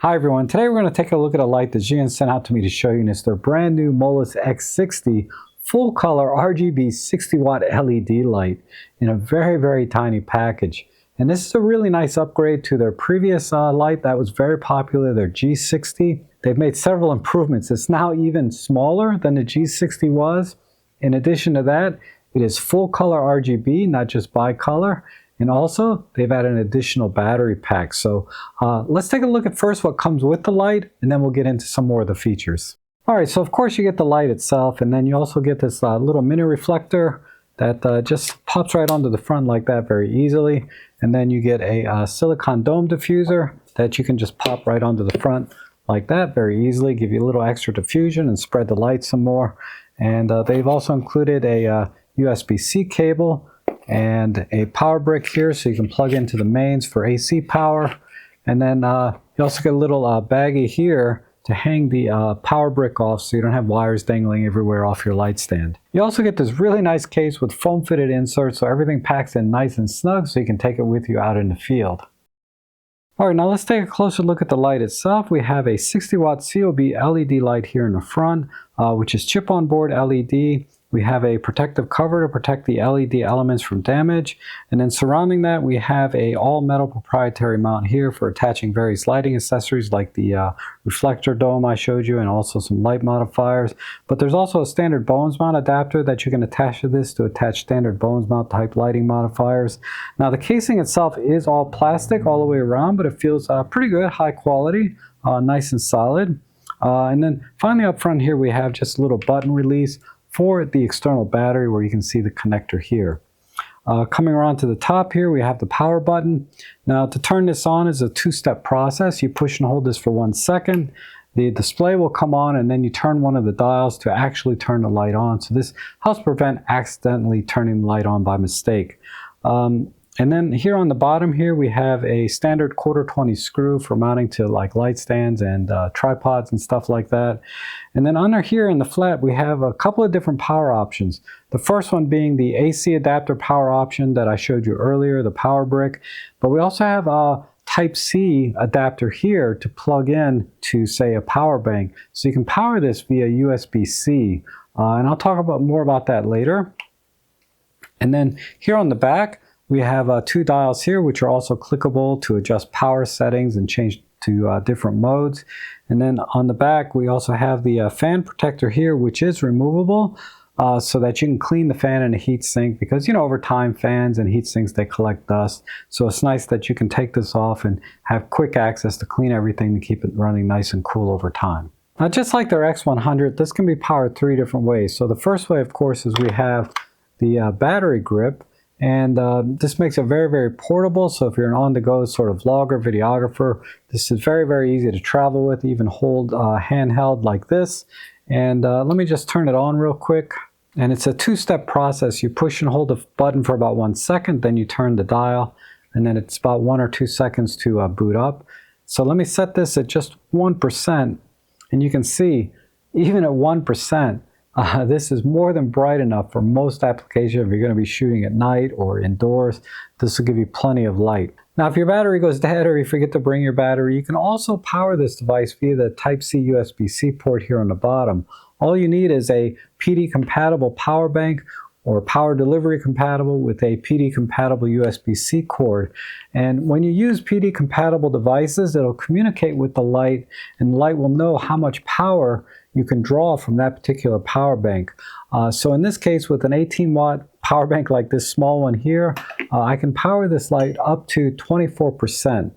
Hi everyone, today we're going to take a look at a light that ZHIYUN sent out to me to show you, and it's their brand new Molus X60 full color RGB 60 watt LED light in a very tiny package. And this is a really nice upgrade to their previous light that was very popular, their G60. They've made several improvements. It's now even smaller than the G60 was. In addition to that, it is full color RGB, not just bicolor. And also, they've added an additional battery pack. So let's take a look at first what comes with the light, and then we'll get into some more of the features. All right, so of course you get the light itself, and then you also get this little mini reflector that just pops right onto the front like that very easily. And then you get a silicone dome diffuser that you can just pop right onto the front like that very easily, give you a little extra diffusion and spread the light some more. And they've also included a USB-C cable and a power brick here so you can plug into the mains for AC power. And then you also get a little baggie here to hang the power brick off so you don't have wires dangling everywhere off your light stand. You also get this really nice case with foam fitted inserts so everything packs in nice and snug so you can take it with you out in the field. All right, now let's take a closer look at the light itself. We have a 60 watt COB LED light here in the front, which is chip on board LED. We have a protective cover to protect the LED elements from damage. And then surrounding that, we have a all-metal proprietary mount here for attaching various lighting accessories like the reflector dome I showed you and also some light modifiers. But there's also a standard Bones mount adapter that you can attach to this to attach standard Bones mount type lighting modifiers. Now the casing itself is all plastic all the way around, but it feels pretty good, high quality, nice and solid. And then finally up front here, we have just a little button release for the external battery where you can see the connector here. Coming around to the top here, we have the power button. Now to turn this on is a two-step process. You push and hold this for 1 second. The display will come on and then you turn one of the dials to actually turn the light on. So this helps prevent accidentally turning the light on by mistake. And then here on the bottom here, we have a standard 1/4-20 screw for mounting to like light stands and tripods and stuff like that. And then under here in the flat, we have a couple of different power options. The first one being the AC adapter power option that I showed you earlier, the power brick. But we also have a Type-C adapter here to plug in to, say, a power bank. So you can power this via USB-C. And I'll talk more about that later. And then here on the back, we have two dials here, which are also clickable to adjust power settings and change to different modes. And then on the back, we also have the fan protector here, which is removable so that you can clean the fan and the heat sink because, you know, over time, fans and heat sinks, they collect dust. So it's nice that you can take this off and have quick access to clean everything to keep it running nice and cool over time. Now, just like their X100, this can be powered 3 different ways. So the first way, of course, is we have the battery grip. And this makes it very portable. So if you're an on-the-go sort of vlogger, videographer, this is very easy to travel with, even hold handheld like this. And let me just turn it on real quick. And it's a two-step process. You push and hold the button for about 1 second, then you turn the dial, and then it's about 1 or 2 seconds to boot up. So let me set this at just 1%, and you can see, even at 1%, this is more than bright enough for most applications. If you're going to be shooting at night or indoors, this will give you plenty of light. Now, if your battery goes dead or you forget to bring your battery, you can also power this device via the Type-C USB-C port here on the bottom. All you need is a PD-compatible power bank or power delivery compatible with a PD-compatible USB-C cord. And when you use PD-compatible devices, it'll communicate with the light, and the light will know how much power you can draw from that particular power bank. So in this case, with an 18-watt power bank like this small one here, I can power this light up to 24%.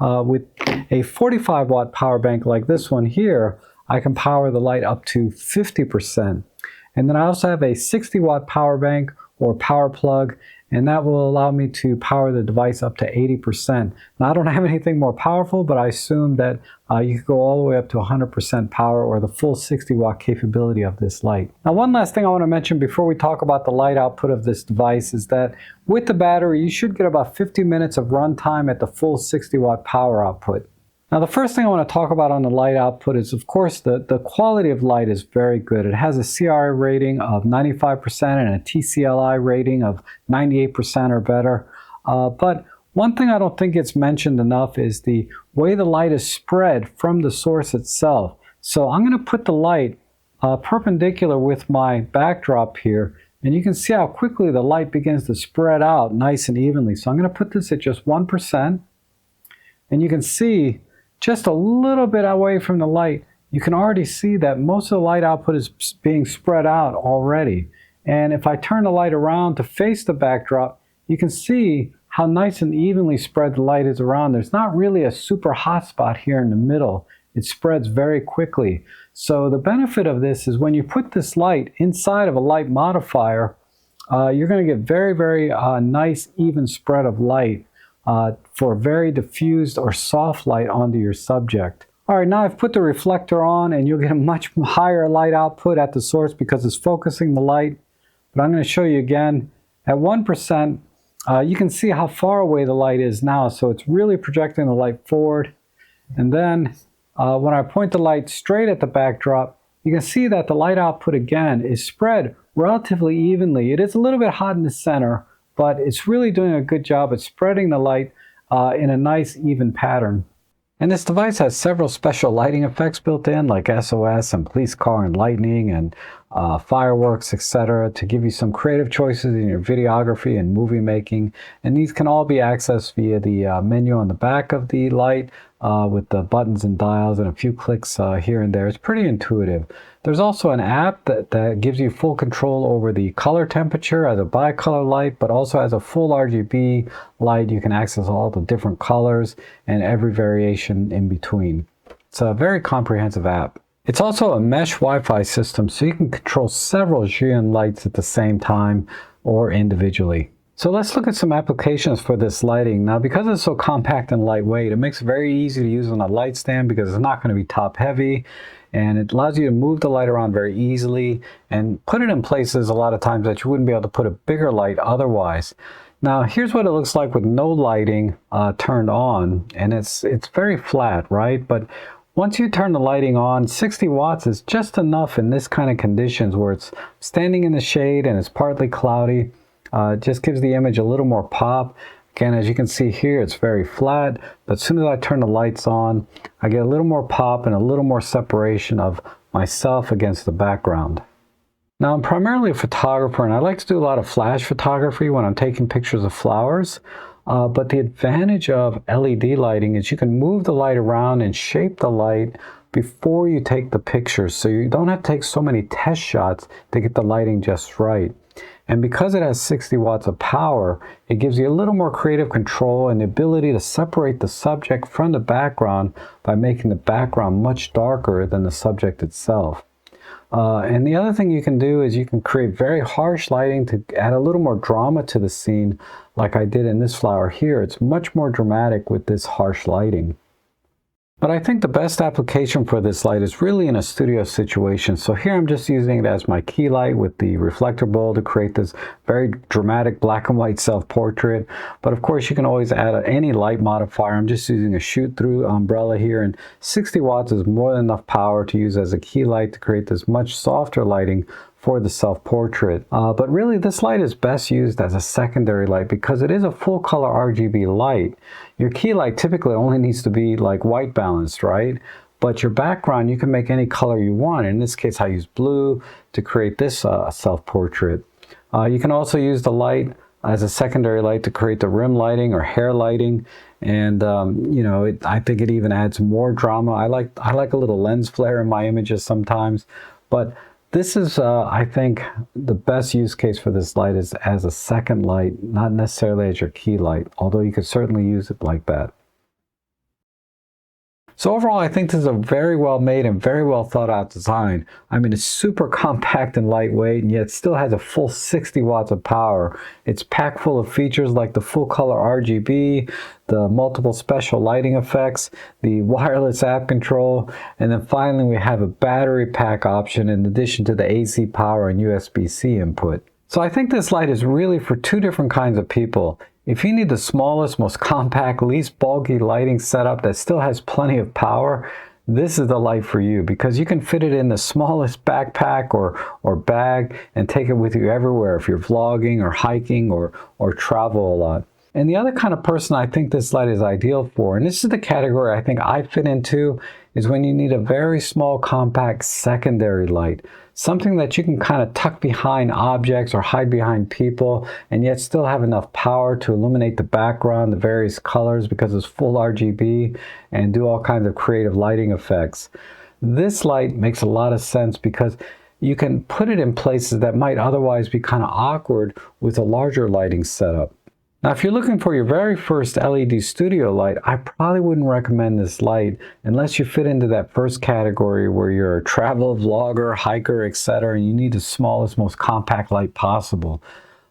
With a 45-watt power bank like this one here, I can power the light up to 50%. And then I also have a 60-watt power bank or power plug, and that will allow me to power the device up to 80%. Now, I don't have anything more powerful, but I assume that you could go all the way up to 100% power or the full 60-watt capability of this light. Now, one last thing I want to mention before we talk about the light output of this device is that with the battery, you should get about 50 minutes of runtime at the full 60-watt power output. Now, the first thing I want to talk about on the light output is, of course, the quality of light is very good. It has a CRI rating of 95% and a TCLI rating of 98% or better. But One thing I don't think gets mentioned enough is the way the light is spread from the source itself. So I'm going to put the light perpendicular with my backdrop here, and you can see how quickly the light begins to spread out nice and evenly. So I'm going to put this at just 1%, and you can see just a little bit away from the light, you can already see that most of the light output is being spread out already. And if I turn the light around to face the backdrop, you can see how nice and evenly spread the light is around. There's not really a super hot spot here in the middle. It spreads very quickly. So the benefit of this is when you put this light inside of a light modifier, you're going to get very nice even spread of light for very diffused or soft light onto your subject. All right, now I've put the reflector on, and you'll get a much higher light output at the source because it's focusing the light. But I'm going to show you again. At 1%, you can see how far away the light is now. So it's really projecting the light forward. And then when I point the light straight at the backdrop, you can see that the light output again is spread relatively evenly. It is a little bit hot in the center, but it's really doing a good job at spreading the light in a nice even pattern. And this device has several special lighting effects built in, like SOS and police car and lightning and fireworks, etc., to give you some creative choices in your videography and movie making. And these can all be accessed via the menu on the back of the light with the buttons and dials and a few clicks here and there. It's pretty intuitive. There's also an app that gives you full control over the color temperature as a bicolor light, but also as a full RGB light. You can access all the different colors and every variation in between. It's a very comprehensive app. It's also a mesh Wi-Fi system, so you can control several ZHIYUN lights at the same time or individually. So let's look at some applications for this lighting. Now, because it's so compact and lightweight, it makes it very easy to use on a light stand because it's not going to be top heavy. And it allows you to move the light around very easily and put it in places a lot of times that you wouldn't be able to put a bigger light otherwise. Now, here's what it looks like with no lighting turned on, and it's very flat, right? But once you turn the lighting on, 60 watts is just enough in this kind of conditions where it's standing in the shade and it's partly cloudy. It just gives the image a little more pop. Again, as you can see here, it's very flat, but as soon as I turn the lights on, I get a little more pop and a little more separation of myself against the background. Now, I'm primarily a photographer, and I like to do a lot of flash photography when I'm taking pictures of flowers. But the advantage of LED lighting is you can move the light around and shape the light before you take the picture, so you don't have to take so many test shots to get the lighting just right. And because it has 60 watts of power, it gives you a little more creative control and the ability to separate the subject from the background by making the background much darker than the subject itself. And the other thing you can do is you can create very harsh lighting to add a little more drama to the scene, like I did in this flower here. It's much more dramatic with this harsh lighting. But I think the best application for this light is really in a studio situation. So here I'm just using it as my key light with the reflector bowl to create this very dramatic black and white self-portrait. But of course you can always add any light modifier. I'm just using a shoot-through umbrella here, and 60 watts is more than enough power to use as a key light to create this much softer lighting for the self-portrait. But really this light is best used as a secondary light because it is a full color RGB light. Your key light typically only needs to be like white balanced, right? But your background, you can make any color you want. In this case, I use blue to create this self-portrait. You can also use the light as a secondary light to create the rim lighting or hair lighting. And you know, I think it even adds more drama. I like a little lens flare in my images sometimes, but this is, I think, the best use case for this light is as a second light, not necessarily as your key light, although you could certainly use it like that. So overall, I think this is a very well made and very well thought out design. I mean, it's super compact and lightweight, and yet still has a full 60 watts of power. It's packed full of features like the full color RGB, the multiple special lighting effects, the wireless app control, and then finally we have a battery pack option in addition to the AC power and USB-C input. So I think this light is really for two different kinds of people. If you need the smallest, most compact, least bulky lighting setup that still has plenty of power, this is the light for you because you can fit it in the smallest backpack or bag and take it with you everywhere if you're vlogging or hiking or travel a lot. And the other kind of person I think this light is ideal for, and this is the category I think I fit into, is when you need a very small compact secondary light. Something that you can kind of tuck behind objects or hide behind people and yet still have enough power to illuminate the background, the various colors because it's full RGB, and do all kinds of creative lighting effects. This light makes a lot of sense because you can put it in places that might otherwise be kind of awkward with a larger lighting setup. Now, if you're looking for your very first LED studio light, I probably wouldn't recommend this light unless you fit into that first category where you're a travel vlogger, hiker, etc., and you need the smallest, most compact light possible.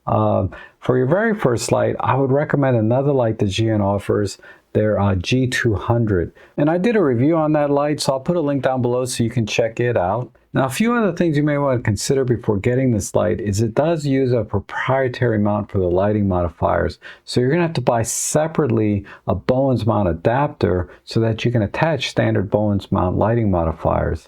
For your very first light, I would recommend another light that ZHIYUN offers, their G200. And I did a review on that light, so I'll put a link down below so you can check it out. Now, a few other things you may want to consider before getting this light is it does use a proprietary mount for the lighting modifiers. So you're going to have to buy separately a Bowens mount adapter so that you can attach standard Bowens mount lighting modifiers.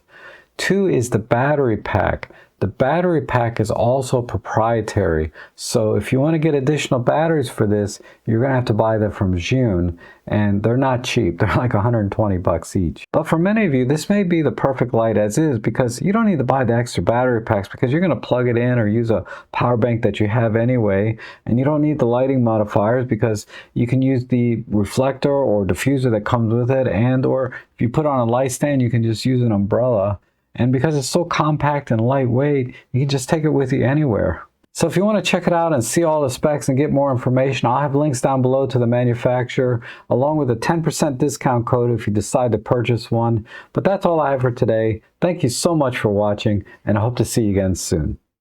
2 is the battery pack. The battery pack is also proprietary, so if you want to get additional batteries for this, you're going to have to buy them from ZHIYUN, and they're not cheap. They're like 120 bucks each. But for many of you, this may be the perfect light as is because you don't need to buy the extra battery packs because you're going to plug it in or use a power bank that you have anyway, and you don't need the lighting modifiers because you can use the reflector or diffuser that comes with it, and or if you put on a light stand, you can just use an umbrella. And because it's so compact and lightweight, you can just take it with you anywhere. So if you want to check it out and see all the specs and get more information, I'll have links down below to the manufacturer, along with a 10% discount code if you decide to purchase one. But that's all I have for today. Thank you so much for watching, and I hope to see you again soon.